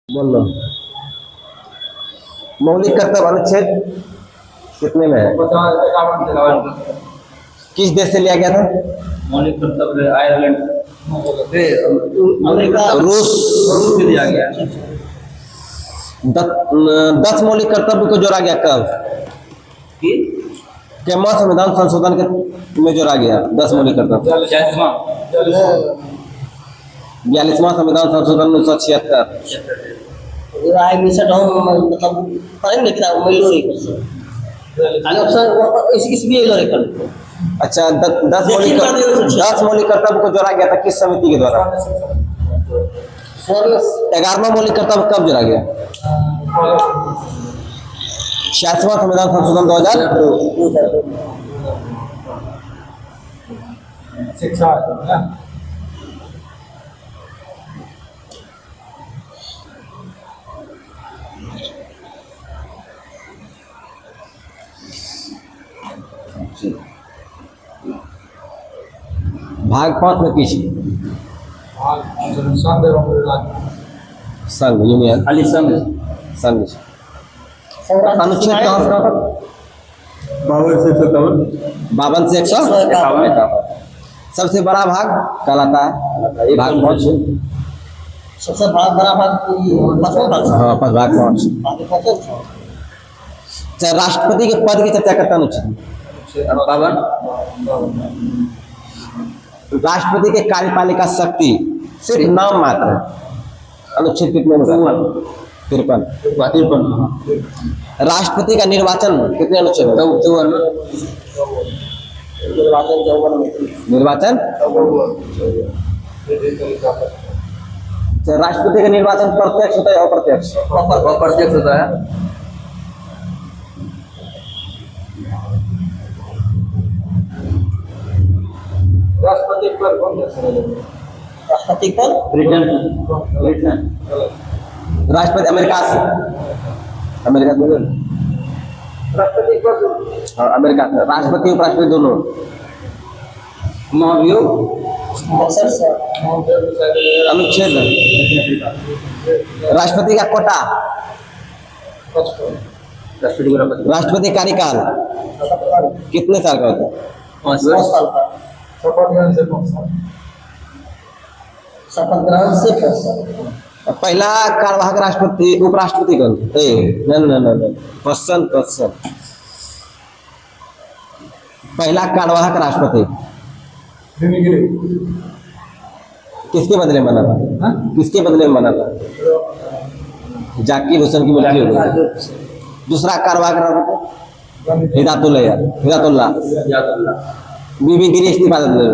बोलो। मौलिक कर्तव्य अनुच्छेद कितने में है? किस देश से लिया गया था? मौलिक कर्तव्य आयरलैंड रूस से लिया गया। 10 मौलिक कर्तव्य को जोड़ा गया कब? केमा संविधान संशोधन के में जोड़ा गया 10 मौलिक कर्तव्य। 42वां संविधान संशोधन 1976। मतलब पढ़ेंगे किताब मयूरी अच्छा, 10 मौलिक कर्तव्य को जोड़ा गया था किस समिति के द्वारा? 11वां मौलिक कर्तव्य कब जोड़ा गया? 86वां संविधान संशोधन 2002। शिक्षा भाग 5 में किसी संघ यूनियन खाली संघ संघ अनुच्छेद कहाँ से कहाँ तक? 52 से 151। सबसे बड़ा भाग कहलाता है भाग 5। सबसे बड़ा भाग हाँ, भाग 5। चाहे राष्ट्रपति के पद की चर्चा करता अनुच्छेद। राष्ट्रपति के कार्यपालिका शक्ति सिर्फ नाम मात्र। अनुच्छेद कितने में? 53। राष्ट्रपति का निर्वाचन कितने अनुच्छेद? 54। निर्वाचन राष्ट्रपति का निर्वाचन प्रत्यक्ष होता है अप्रत्यक्ष? अप्रत्यक्ष होता है। राष्ट्रपति पर कौन राष्ट्रपति पर ब्रिटेन राष्ट्रपति अमेरिका से राष्ट्रपति पर हाँ, अमेरिका से राष्ट्रपति उपराष्ट्रपति दोनों। महाभियोग अनुच्छेद राष्ट्रपति का कोटा, राष्ट्रपति कार्यकाल कितने साल का होता है? 5 साल का। शपथ ग्रहण से 5 साल। पहला कार्यवाहक राष्ट्रपति उपराष्ट्रपति कौन? क्वेश्चन पहला कार्यवाहक राष्ट्रपति किसके बदले बना था? किसके बदले में बना था? जाकिर हुसैन की मृत्यु हो गई। दूसरा कार्यवाहक राष्ट्रपति हिदायतुल्लाह बीबी गिरी इस्तीफा दे दिया।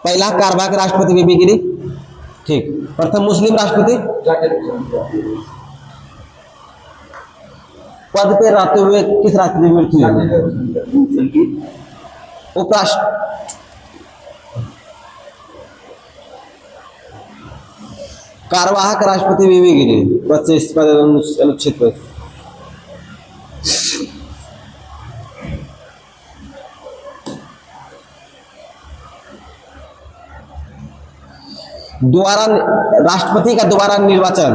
पहला कार्यवाहक राष्ट्रपति बीबी गिरी, ठीक। प्रथम मुस्लिम राष्ट्रपति पद पे रहते हुए किस राष्ट्रपति की मृत्यु हुई? उपराष्ट्र कार्यवाहक राष्ट्रपति बीबी गिरी पद से इस्तीफा अनुच्छेद पर। दोबारा राष्ट्रपति का दोबारा निर्वाचन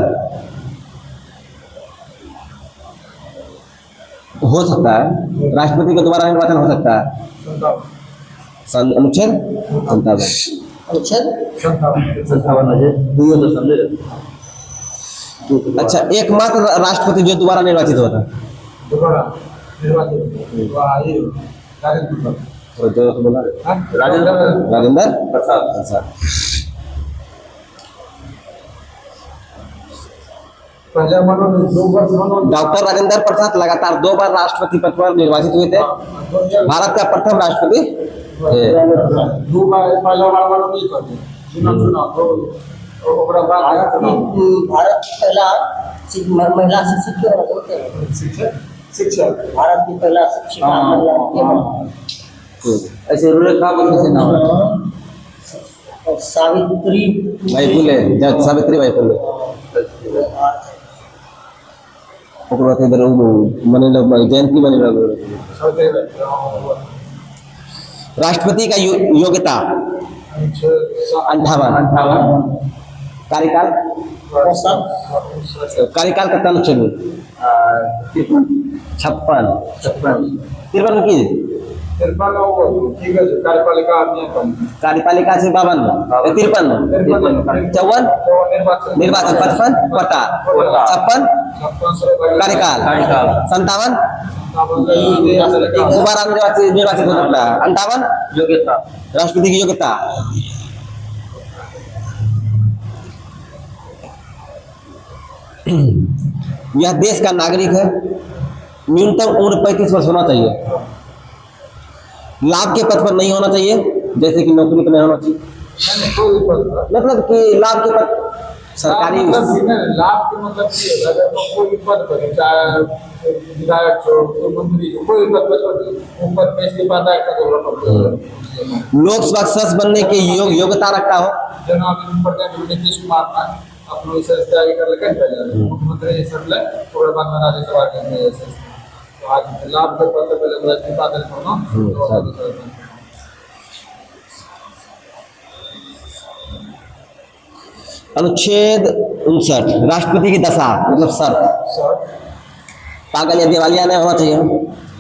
हो सकता है। राष्ट्रपति का दोबारा निर्वाचन हो सकता है। अनुच्छेद 57। अच्छा, एकमात्र राष्ट्रपति जो दोबारा निर्वाचित हुआ था राजेंद्र प्रसाद। डॉक्टर राजेंद्र प्रसाद लगातार 2 बार राष्ट्रपति पद पर निर्वाचित हुए थे। भारत का प्रथम राष्ट्रपति भारत पहला महिला शिक्षक भारत की पहला शिक्षिका महिला। ऐसे रेखा से नाम सावित्री बाई फुले, सावित्री बाई फुले। ओकर बाद इधर बनेला जयंती बनेला। राष्ट्रपति का योग्यता 58। कार्यकाल कार्यकाल का तन चलो 56 53 की कार्यपालिका से 52 53 54 निर्वाचन 55 कोटा 56 कार्यकाल 57 दोबारा निर्वाचित हो सकता है 58 योग्यता राष्ट्रपति की योग्यता। यह देश का नागरिक है। न्यूनतम उम्र 35 वर्ष होना चाहिए। लाभ के पद पर नहीं होना चाहिए, जैसे कि नौकरी पर नहीं होना चाहिए। मतलब कि लाभ के पद सरकारी लाभ के मतलब अगर कोई पद पर चाहे विधायक हो कोई मंत्री हो कोई पद पर ऊपर में इस्तीफा दायर कर लोकसभा सदस्य बनने के योग्यता रखता हो। जनाब प्रधानमंत्री नीतीश कुमार ने अपनो इसे तैयारी कर लेके पहले मुख्यमंत्री सरले पूरे बाद में राज्यसभा के अंदर जैसे तो आज लाभ के पद पर पहले इस्तीफा दायर करना। अनुच्छेद 59 राष्ट्रपति की दशा मतलब शर्त पागल या दिवालिया नहीं होना चाहिए।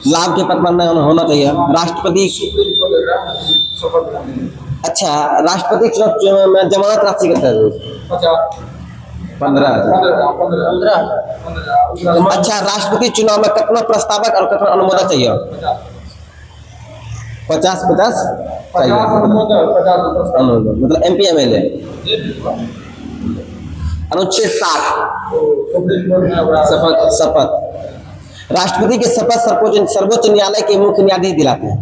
लाभ के पद पर नहीं होना चाहिए। राष्ट्रपति अच्छा राष्ट्रपति चुनाव में जमानत राशि कितना है? 15,000। अच्छा राष्ट्रपति चुनाव में कितना प्रस्तावक और कितना अनुमोदक चाहिए? 50 मतलब MP MLA। अनुच्छेद 60 शपथ राष्ट्रपति के शपथ सर्वोच्च न्यायालय के मुख्य न्यायाधीश दिलाते हैं।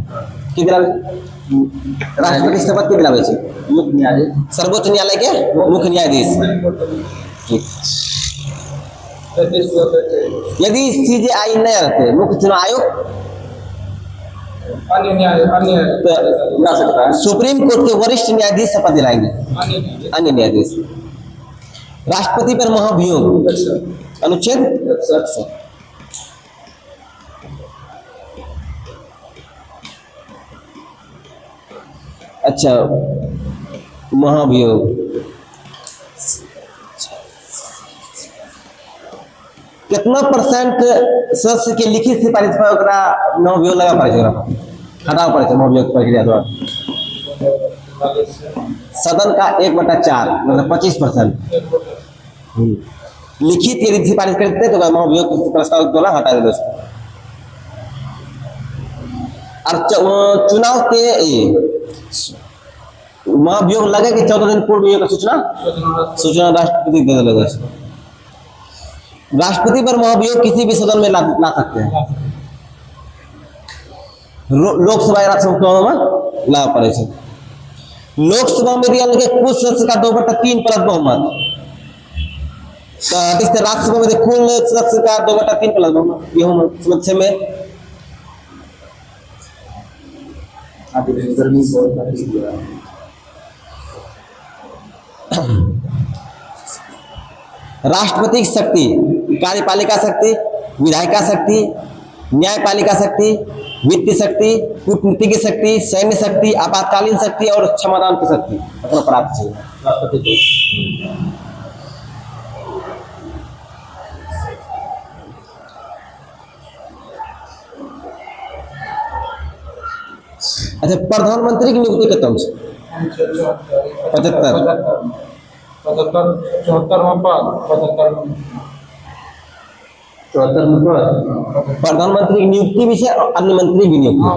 कि दिलावे राष्ट्रपति शपथ के दिलावे मुख्य न्यायाधीश सर्वोच्च न्यायालय के मुख्य न्यायाधीश। यदि CJI नहीं रहते मुख्य चुनाव आयोग सुप्रीम कोर्ट के वरिष्ठ न्यायाधीश शपथ दिलाएंगे। अन्य न्यायाधीश राष्ट्रपति पर महाभियोग अनुच्छेद 61। अच्छा महाभियोग कितना % सदस्य के लिखित सिफारिश पर ओकरा महाभियोग लगा पड़े हटाव पड़े महाभियोग प्रक्रिया द्वारा। सदन का 1/4 मतलब 25% लिखित यदि सिफारिश करते तो महाभियोग प्रस्ताव द्वारा हटा देते। और चुनाव के महाभियोग लगे कि 14 दिन पूर्व सूचना राष्ट्रपति दे देगा। राष्ट्रपति पर महाभियोग किसी भी सदन में ला सकते हैं। लोकसभा राज्यसभा में ला पड़े। लोकसभा में कुल सदस्य का 2/3 प्लस बहुमत राज्यसभा में कुल सदस्य का 2/3 प्लस बहुमत ये समझ में राष्ट्रपति की शक्ति कार्यपालिका शक्ति विधायिका शक्ति न्यायपालिका शक्ति वित्तीय शक्ति कूटनीति की शक्ति सैन्य शक्ति आपातकालीन शक्ति और क्षमादान की शक्ति अपना प्राप्त चाहिए राष्ट्रपति को। अच्छा प्रधानमंत्री की नियुक्ति कितना 75 प्रधानमंत्री की नियुक्ति भी है और अन्य मंत्री भी नियुक्ति।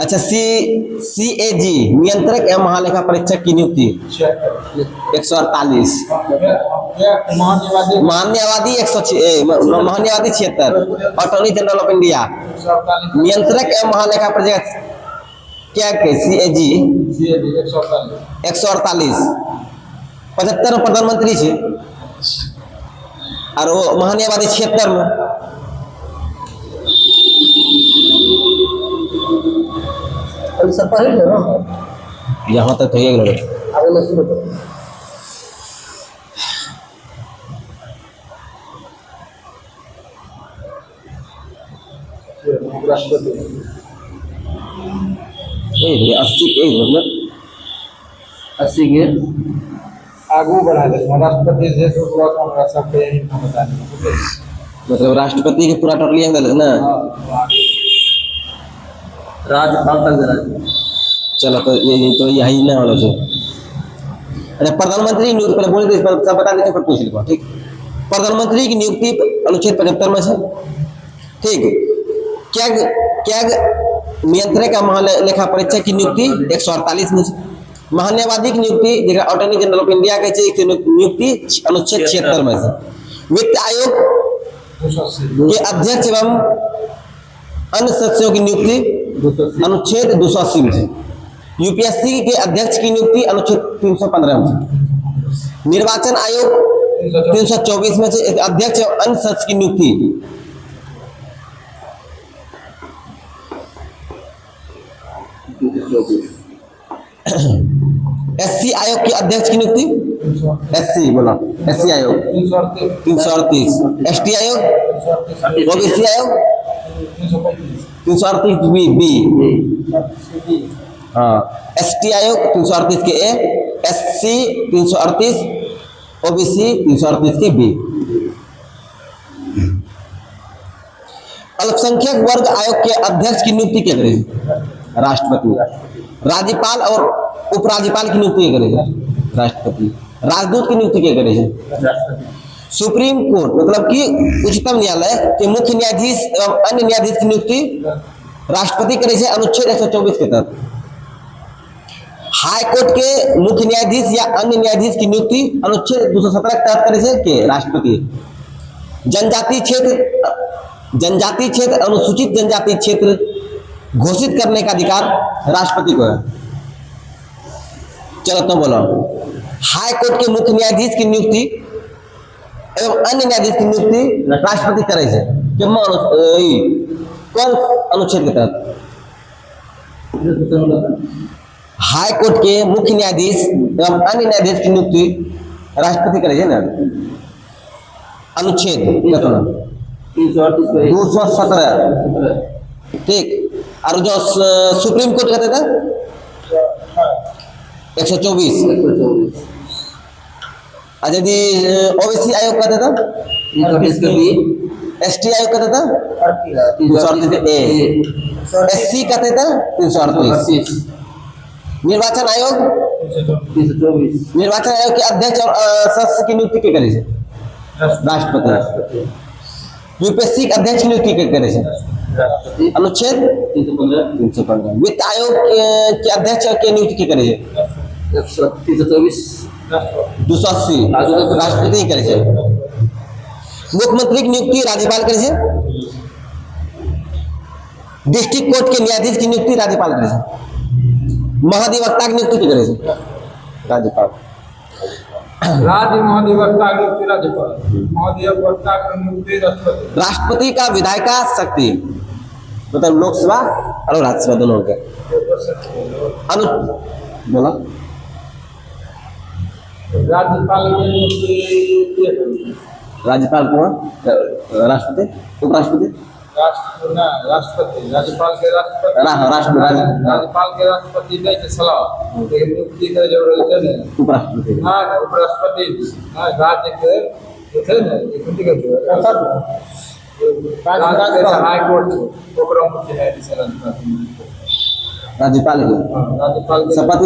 अच्छा CAG नियंत्रक एवं महालेखा परीक्षक की नियुक्ति 148 मान्यवादी 76 अटॉर्नी जनरल ऑफ इंडिया नियंत्रक एवं महालेखा परीक्षक क्या CAG 148 75 प्रधानमंत्री छे और वो महान्यायवादी 76 में। यहाँ तक तो ये उपराष्ट्रपति ये 80 मतलब 80 के आगू बढ़ा दे राष्ट्रपति जे तो पूरा काम कर सकते हैं इनको बता दें मतलब राष्ट्रपति के पूरा टोटली अंदर ना। राज्यपाल तक जरा चलो तो ये तो यही ना वाला जो अरे प्रधानमंत्री नियुक्ति पहले बोल दे सब बता देते फिर पूछ लो ठीक। प्रधानमंत्री की नियुक्ति अनुच्छेद 75 में से ठीक। क्या क्या नियंत्रक का महालेखा परीक्षक की नियुक्ति 148 में से। महान्यायवादी की नियुक्ति जगह अटॉर्नी जनरल ऑफ इंडिया के नियुक्ति अनुच्छेद 76 में से। वित्त आयोग के अध्यक्ष एवं अन्य सदस्यों की नियुक्ति अनुच्छेद 280 में से। यूपीएससी के अध्यक्ष की नियुक्ति अनुच्छेद 315 में से। निर्वाचन आयोग 324 में से अध्यक्ष और अन्य सदस्य की नियुक्ति एससी आयोग के अध्यक्ष की नियुक्ति एससी बोला एससी आयोग 338 एसटी आयोग ओबीसी आयोग 338 बी हाँ एसटी आयोग 338 के ए एससी 338 ओबीसी 338 के बी। अल्पसंख्यक वर्ग आयोग के अध्यक्ष की नियुक्ति क्या करेगी राष्ट्रपति। राज्यपाल और उपराज्यपाल की नियुक्ति क्या करेगी राष्ट्रपति। राजदूत की नियुक्ति क्या करेगी सुप्रीम कोर्ट मतलब कि उच्चतम न्यायालय के मुख्य न्यायाधीश एवं अन्य न्यायाधीश की नियुक्ति राष्ट्रपति करे छे अनुच्छेद 124 के तहत। हाई कोर्ट के मुख्य न्यायाधीश या अन्य न्यायाधीश की नियुक्ति अनुच्छेद 217 के तहत करे छे के राष्ट्रपति। जनजाति क्षेत्र अनुसूचित जनजाति क्षेत्र घोषित करने का अधिकार राष्ट्रपति को है। चलो तो बोलो हाई कोर्ट के मुख्य न्यायाधीश की नियुक्ति एवं अन्य न्यायाधीश की नियुक्ति राष्ट्रपति करे छे कौन अनुच्छेद के तहत। हाई कोर्ट के मुख्य न्यायाधीश एवं अन्य न्यायाधीश की नियुक्ति राष्ट्रपति करे छे ना अनुच्छेद 217 ठीक। और जो सुप्रीम कोर्ट कहते थे 124 और यदि ओबीसी आयोग कहते थे एसटी आयोग कहते थे 338 ए एससी कहते थे 338। निर्वाचन आयोग निर्वाचन आयोग के अध्यक्ष और सदस्य की नियुक्ति के करे राष्ट्रपति। यूपीएससी के अध्यक्ष की नियुक्ति के करे अनुच्छेद 315। वित्त आयोग के अध्यक्ष के नियुक्ति के करे 280 राष्ट्रपति करे। मुख्यमंत्री की नियुक्ति राज्यपाल करे। डिस्ट्रिक्ट कोर्ट के न्यायाधीश की नियुक्ति राज्यपाल करे। महाधिवक्ता की नियुक्ति की करे राज्यपाल। राज्य महाधिवक्ता की नियुक्ति राज्यपाल। महाधिवक्ता की नियुक्ति राष्ट्रपति। राष्ट्रपति का विधायिका शक्ति मतलब लोकसभा और राज्यसभा दोनों के अनु बोला राज्यपाल की नियुक्ति राज्यपाल को राष्ट्रपति उपराष्ट्रपति राष्ट्रपति राज्यपाल के राष्ट्रपति राज्यपाल के राष्ट्रपति दे के सलाह नियुक्ति के जरूरत है ना उपराष्ट्रपति हां उपराष्ट्रपति राज्य के थे ना नियुक्ति के हाई कोर्ट ओकरा मुख्य न्यायाधीश राज्यपाल के शपथ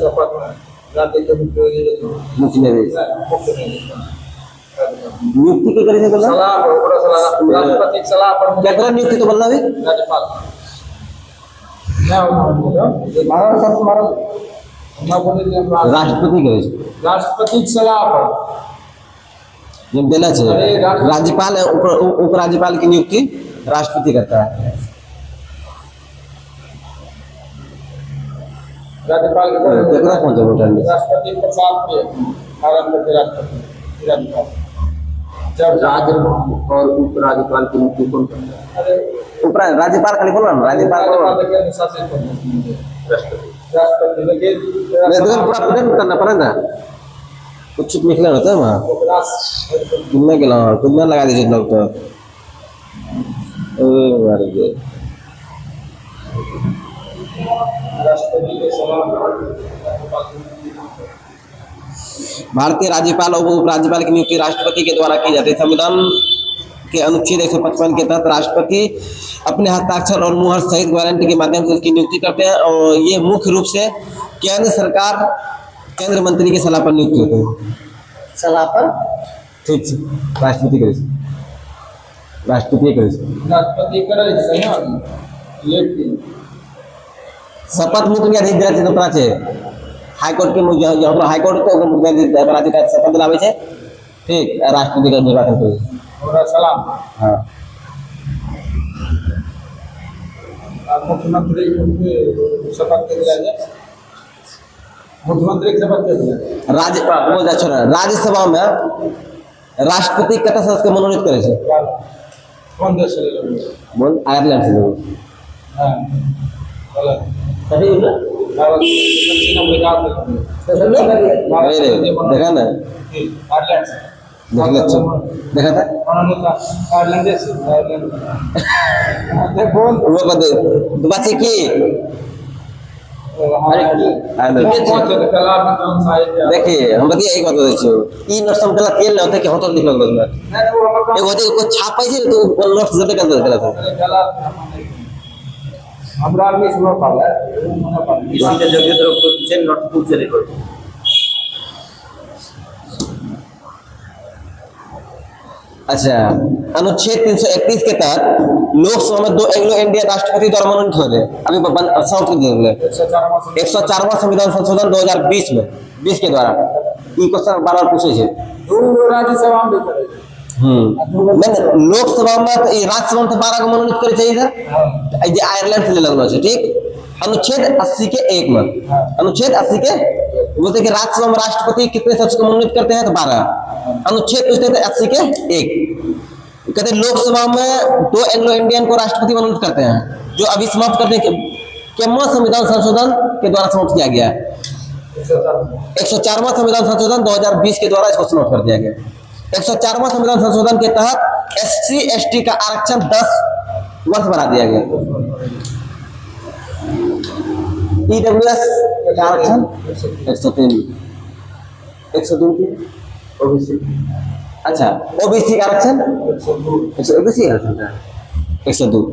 शपथ राज्य के मुख्य न्यायाधीश नियुक्ति के करे बोला सलाह ओकरा सलाह राष्ट्रपति की सलाह पर क्या करे नियुक्ति तो बोलना भी राज्यपाल महाराज सब महाराज राष्ट्रपति करे राष्ट्रपति की सलाह पर जब देना चाहिए राज्यपाल उपराज्यपाल की नियुक्ति राष्ट्रपति करता है। राज्यपाल के राष्ट्रपति प्रसाद पे भारत के राष्ट्रपति राज्यपाल जब राज्य और उपराज्यपाल की नियुक्ति कौन करता है? ऊपर राज्यपाल खाली बोला ना राज्यपाल के अनुसार से राष्ट्रपति लेकिन पूरा प्रेजेंट करना पड़ेगा कुछ निकले होता है वहाँ कितना लगा दीजिए लोग तो राष्ट्रपति के सलाह भारतीय राज्यपाल और उपराज्यपाल की नियुक्ति राष्ट्रपति के द्वारा की जाती है। संविधान के अनुच्छेद 155 के तहत राष्ट्रपति अपने हस्ताक्षर और मुहर सहित गारंटी के माध्यम से उसकी नियुक्ति करते हैं और ये मुख्य रूप से केंद्र सरकार केंद्र मंत्री की सलाह पर नियुक्ति होते हैं। सलाह पर ठीक है, राष्ट्रपति करे છે। राष्ट्रपति करे છે। राष्ट्रपति करे છે ना लेकिन शपथ मुख्य न्यायाधीश दिला છે તો છે हाईकोर्ट के मुझे यहाँ हाईकोर्ट तो मुख्य न्यायाधीश का शपथ दिलावे છે। ठीक, राष्ट्रपति का निर्वाचन करे છે। और सलाम हाँ, मुख्यमंत्री उनके शपथ के दिया जाए मुख्यमंत्री की शपथ के दिया राज्यसभा में राष्ट्रपति कतऽ से उसके मनोनीत करे छै? कौन देश से ले लो बोल आयरलैंड से लोग। हाँ गलत सही बोला भारत दक्षिण अफ्रीका से भारत से देखा ना, आयरलैंड से देखा था आयरलैंड से आयरलैंड देखो वो बच्चे की देखिए हम बतिया एक बात बता छियो ई नोट्स हम कला तेल न होते कि होतो लिख लगलो में एक होते को छापै छै तो नोट्स जते कर देला था। हमरा आदमी सुनो पाला किसी के जगह तरफ को पीछे नोटबुक से लिखो। अच्छा, अनुच्छेद 331 के तहत लोकसभा में 2 एंग्लो इंडियन राष्ट्रपति द्वारा मनोनीत हो गए। अभी 104वां संविधान संशोधन 2020 में 20 के द्वारा ई क्वेश्चन बार पूछे छै। राज्यसभा में भी करे मैंने लोकसभा में तो ई राज्यसभा में तो 12 को मनोनीत करे छै इधर जे आयरलैंड से ले लगलो छै। ठीक, अनुच्छेद 80 के 1 में अनुच्छेद 80 के बोलते कि राज्यसभा में राष्ट्रपति कितने सदस्य को मनोनीत करते हैं तो 12। अनुच्छेद पूछते थे 80 के 1 कहते लोकसभा में 2 एंग्लो इंडियन को राष्ट्रपति मनोनीत करते हैं जो अभी समाप्त करने के संविधान संशोधन के द्वारा समाप्त किया गया। 104वां संविधान संशोधन 2020 के द्वारा इसको समाप्त कर दिया गया। 104वां संविधान संशोधन के तहत SC ST का आरक्षण 10 वर्ष बढ़ा दिया गया। EWS का आरक्षण 103 ओबीसी अच्छा OBC का आरक्षण 101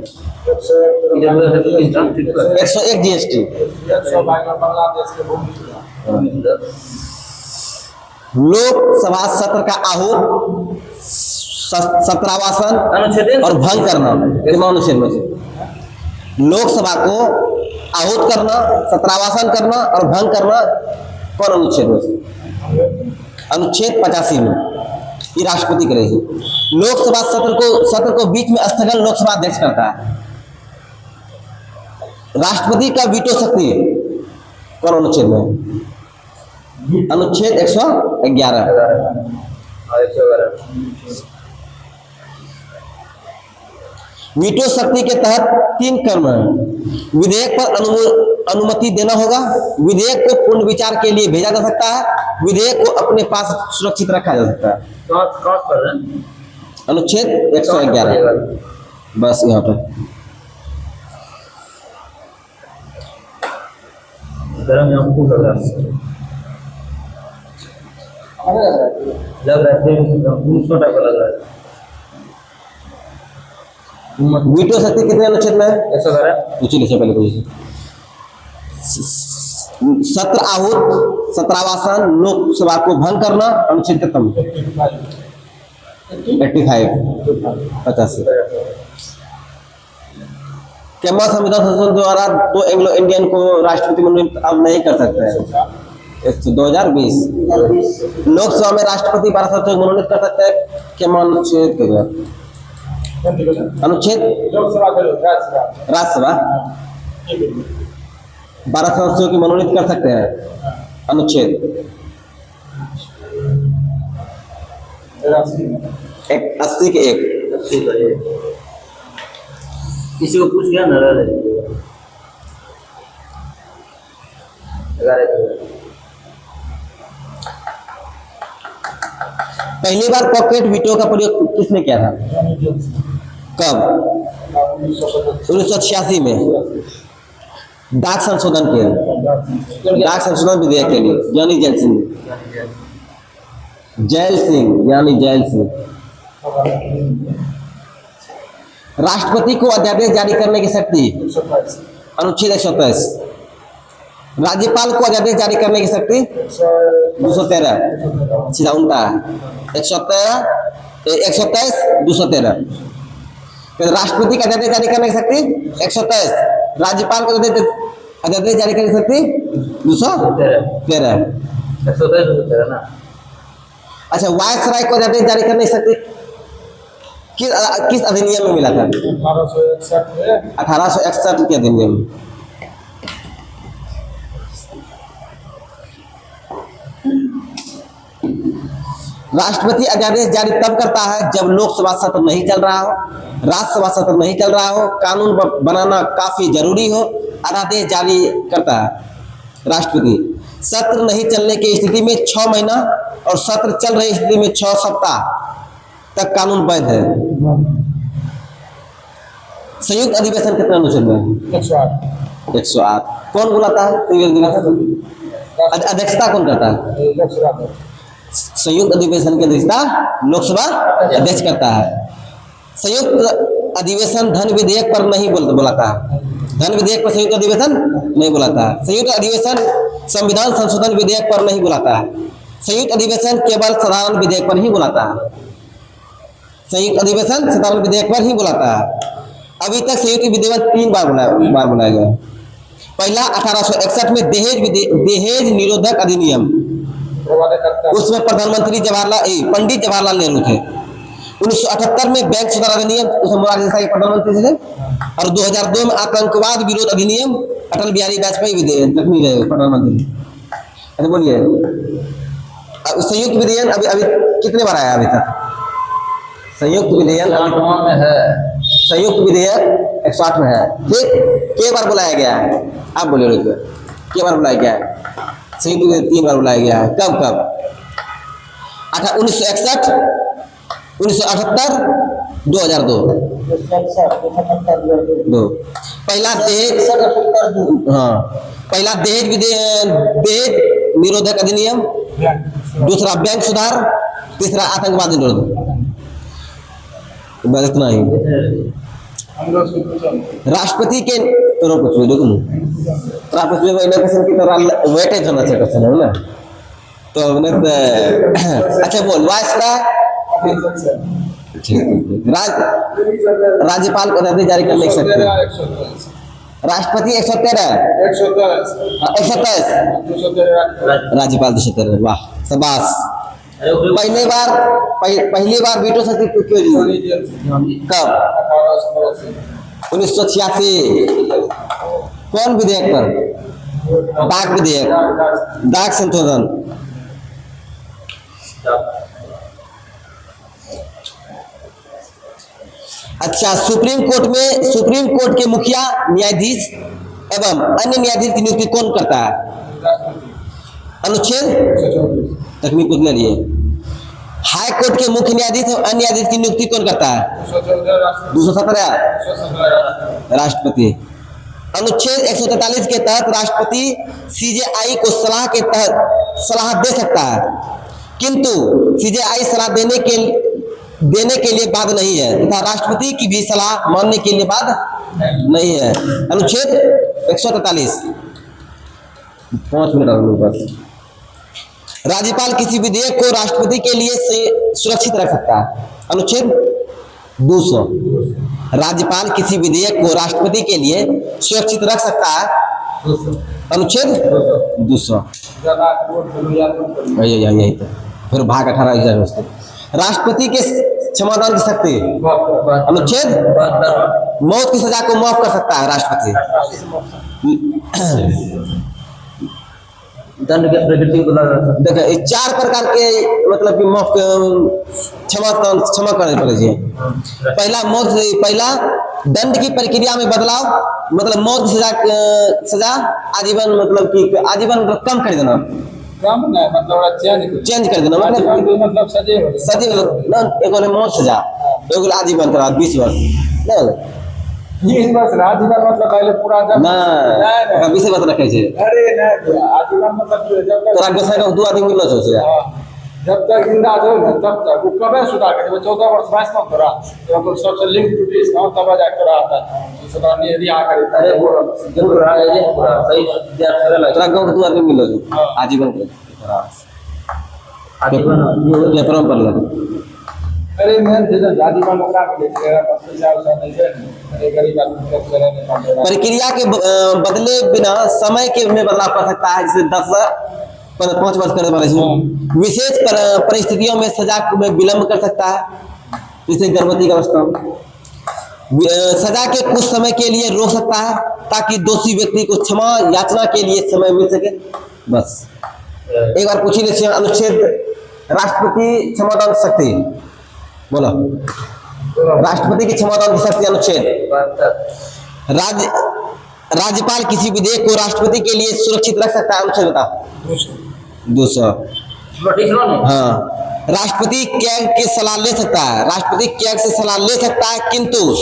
GST बांग्लादेश के भूमि लोकसभा सत्र का आहूत सत्रावासन और भंग करना अनुच्छेद में से लोकसभा को आहूत करना, सत्रावासन करना और भंग करना कौन अनुच्छेद में से? अनुच्छेद 85 में ये राष्ट्रपति करे छै। लोकसभा सत्र को बीच में स्थगन लोकसभा अध्यक्ष करता है। राष्ट्रपति का वीटो शक्ति कौन अनुच्छेद में? अनुच्छेद 111। वीटो शक्ति के तहत 3 कर्म है। विधेयक पर अनुमति देना होगा, विधेयक को पूर्ण विचार के लिए भेजा जा सकता है, विधेयक को अपने पास सुरक्षित रखा जा सकता है। अनुच्छेद 111 बस यहाँ पर गरम हमको लग रहा है लग रहा है 200 टाइप लग रहा है। वीटो शक्ति कितने अनुच्छेद में है? 111 पूछिए से पहले पूछिए। सत्र आहूत, सत्रावासन, लोकसभा को भंग करना अनुच्छेद कितना? 85 केमा संविधान संशोधन द्वारा 2 एंग्लो इंडियन को राष्ट्रपति मनोनीत अब नहीं कर सकते हैं। 2020 लोकसभा में राष्ट्रपति 12 सदस्यों को मनोनीत कर सकते हैं केमा अनुच्छेद के द्वारा? अनुच्छेद राज्यसभा 12 सदस्यों की मनोनीत कर सकते हैं। अनुच्छेद 80 के 1 किसी को पूछ गया ना रहा पहली बार पॉकेट वीटो का प्रयोग किसने किया था? कब? 1986 में डाक संशोधन विधेयक के लिए यानी जैल सिंह। राष्ट्रपति को अध्यादेश जारी करने की शक्ति अनुच्छेद 123। राज्यपाल को अध्यादेश जारी करने की शक्ति 213। सीधा उल्टा है 123 213। राष्ट्रपति का अध्यादेश जारी करने की शक्ति 123। राज्यपाल को अध्यादेश जारी करने की शक्ति 213। 113 ना। अच्छा, वायसराय को अध्यादेश जारी करने की शक्ति किस अधिनियम में मिला था? 1861 के अधिनियम में। राष्ट्रपति अध्यादेश जारी तब करता है जब लोकसभा सत्र नहीं चल रहा हो, राज्यसभा सत्र नहीं चल रहा हो, कानून बनाना काफी जरूरी हो, अध्यादेश जारी करता है राष्ट्रपति। सत्र नहीं चलने की स्थिति में 6 महीना और सत्र चल रही स्थिति में 6 सप्ताह तक कानून वैध है। संयुक्त अधिवेशन कितना अनुच्छेद में? 108। कौन बुलाता है संयुक्त अधिवेशन? अध्यक्षता कौन करता है? संयुक्त अधिवेशन की अध्यक्षता लोकसभा अध्यक्ष करता है। संयुक्त अधिवेशन धन विधेयक पर नहीं बुलाता है। धन विधेयक पर संयुक्त अधिवेशन नहीं बुलाता है। संयुक्त अधिवेशन संविधान संशोधन विधेयक पर नहीं बुलाता है। संयुक्त अधिवेशन केवल साधारण विधेयक पर ही बुलाता है। संयुक्त अधिवेशन साधारण विधेयक पर ही बुलाता है। अभी तक संयुक्त विधेयक 3 बार बुलाया गया। पहला 1861 में दहेज निरोधक अधिनियम, उसमें प्रधानमंत्री पंडित जवाहरलाल नेहरू थे। 1978 में बैंक सुधार अधिनियम, उसमें मोरारजी देसाई प्रधानमंत्री थे। और 2002 में आतंकवाद विरोध अधिनियम, अटल बिहारी वाजपेयी प्रधानमंत्री। अरे बोलिए, संयुक्त विधेयक अभी कितने बार आया अभी तक? संयुक्त विधेयक 108 में है। के बार बुलाया गया है? आप बोलिए रोहित, के बार बुलाया गया है? संयुक्त विधेयक 3 बार बुलाया गया है। कब? 1961, 1978, 2002। पहला दहेज निरोधक अधिनियम, दूसरा बैंक सुधार, तीसरा आतंकवाद निरोध। बस इतना ही। राष्ट्रपति के राष्ट्रपति वेटेज होना चाहिए क्वेश्चन है ना, तो अच्छा बोल। वायसराय राज्यपाल को अध्यादेश जारी करने की शक्ति। राष्ट्रपति 113, 127, राज्यपाल 213। वाह, शाबाश। पहली बार वीटो शक्ति क्यों दी? कब? 1986। कौन विधेयक पर? डाक विधेयक, डाक संशोधन। अच्छा, सुप्रीम कोर्ट के मुखिया, न्यायाधीश एवं अन्य न्यायाधीश की नियुक्ति कौन करता है? अनुच्छेद तकनीक पूछ लिए। हाई कोर्ट के मुख्य न्यायाधीश और अन्य न्यायाधीश की नियुक्ति कौन करता है? 217 राष्ट्रपति। अनुच्छेद 143 के तहत राष्ट्रपति सीजेआई को सलाह दे सकता है, किंतु सीजेआई सलाह देने के लिए बाध्य नहीं है तथा राष्ट्रपति की भी सलाह मानने के लिए बाध्य नहीं है। अनुच्छेद 143। 5 मिनट बस। राज्यपाल किसी विधेयक को राष्ट्रपति के लिए सुरक्षित रख सकता है। अनुच्छेद 200। राज्यपाल किसी विधेयक को राष्ट्रपति के लिए सुरक्षित रख सकता है। अनुच्छेद 200। यही तो फिर भाग 18 राष्ट्रपति के क्षमादान की शक्ति। अनुच्छेद मौत की सजा को माफ कर सकता है राष्ट्रपति। दंड के प्रकृति को देखिए 4 प्रकार के मतलब कि माफ क्षमा करने पड़े। पहला दंड की प्रक्रिया में बदलाव, मतलब मौत की सजा आजीवन, मतलब कि आजीवन कम कर देना। कम नहीं मतलब चेंज कर देना मतलब मतलब सजे हो सजीव ना एक वाले मौत सजा एक वाले आजीवन करा 20 वर्ष ना 20 वर्ष आजीवन मतलब पहले पूरा जब ना 20 वर्ष रखे छे अरे नहीं आजीवन मतलब जब तक तोरा गोसाई का 2 आदमी मिललो छे जब तक जिंदा हो ना तब तक वो कबे सुधा के जब 14 वर्ष बाँचता तोरा तो सबसे लिंक टूटिस ना तब जाके तोरा आता है सुधा नहीं यदि आ करे अरे पूरा पूरा है पूरा सही दिया सरल है तोरा गांव के 2 आदमी मिललो छे आजीवन के आजीवन पेपर पर लग अरे मैं जब आजीवन ओकरा के तेरा 50 साल नहीं है अरे गरीब आदमी के चले नहीं पाते प्रक्रिया के बदले बिना समय के में बदलाव कर सकता है जैसे 5 वर्ष करने वाले हैं विशेष परिस्थितियों में सजा में विलंब कर सकता है जैसे गर्भवती का अवस्था सजा के कुछ समय के लिए रोक सकता है ताकि दोषी व्यक्ति को क्षमा याचना के लिए समय मिल सके बस एक बार पूछी ले अनुच्छेद राष्ट्रपति क्षमादान शक्ति बोलो राष्ट्रपति की क्षमादान की शक्ति अनुच्छेद राज्यपाल किसी विधेयक को राष्ट्रपति के लिए सुरक्षित रख सकता है अनुच्छेद बता 200 हाँ राष्ट्रपति कैग की सलाह ले सकता है राष्ट्रपति कैग से सलाह ले सकता है किंतु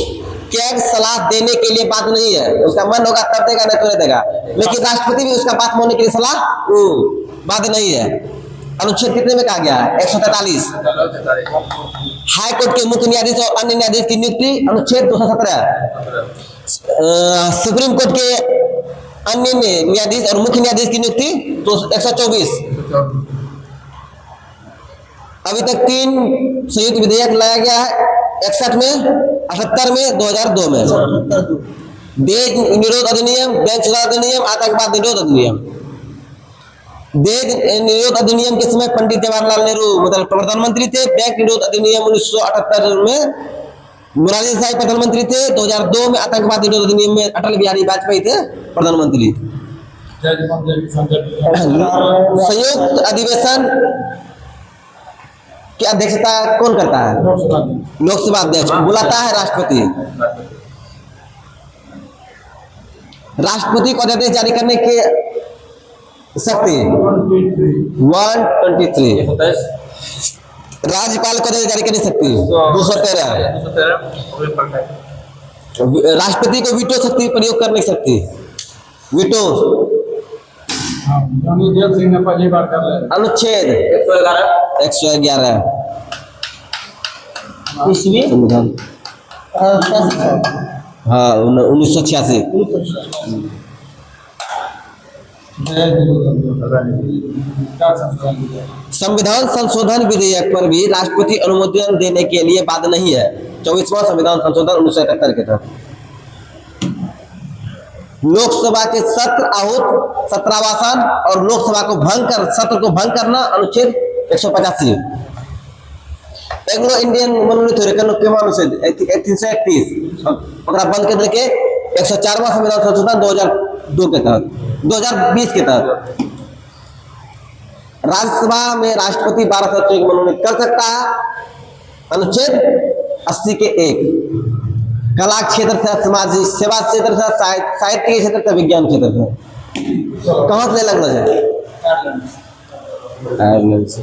कैग सलाह देने के लिए बात नहीं है उसका मन होगा तब देगा नहीं तो नहीं देगा लेकिन राष्ट्रपति भी उसका बात मानने के लिए सलाह बात नहीं है अनुच्छेद कितने में कहा गया है 143 हाई कोर्ट के मुख्य न्यायाधीश और अन्य न्यायाधीश की नियुक्ति अनुच्छेद 217 सुप्रीम कोर्ट के अन्य न्यायाधीश और मुख्य न्यायाधीश की नियुक्ति तो 124 अभी तक 3 संयुक्त विधेयक लाया गया है 61 में 78 में 2002 में देश निरोध अधिनियम बैंक सुधार अधिनियम आतंकवाद निरोध अधिनियम देश निरोध अधिनियम के समय पंडित जवाहरलाल नेहरू मतलब प्रधानमंत्री थे बैंक निरोध अधिनियम 1978 में मोरारजी देसाई प्रधानमंत्री थे 2002 में आतंकवाद निरोध अधिनियम में अटल बिहारी वाजपेयी थे प्रधानमंत्री संयुक्त अधिवेशन की अध्यक्षता कौन करता है लोकसभा अध्यक्ष बुलाता है राष्ट्रपति राष्ट्रपति को अध्यादेश जारी करने की शक्ति 123 राज्यपाल को अध्यादेश जारी करने की शक्ति 213 राष्ट्रपति को वीटो शक्ति प्रयोग करने की शक्ति वीटो पहली बार कर ले अनुच्छेद 111 इसमें संविधान हाँ 1986 संविधान संशोधन विधेयक पर भी राष्ट्रपति अनुमोदन देने के लिए बाध्य नहीं है 24वां संविधान संशोधन 1971 के तहत लोकसभा के सत्र आहूत सत्रावसान और लोकसभा को भंग कर सत्र को भंग करना अनुच्छेद 185 एंग्लो इंडियन मनोनीत अनुच्छेद 331 बंद करने के 104वां संविधान संशोधन 2002 के तहत 2020 के तहत राज्यसभा में राष्ट्रपति 12 सदस्यों को मनोनीत कर सकता है अनुच्छेद 80 के 1 कला क्षेत्र से सामाजिक सेवा क्षेत्र से साहित्य के क्षेत्र से विज्ञान क्षेत्र से कहाँ से लगना है आयरलैंड से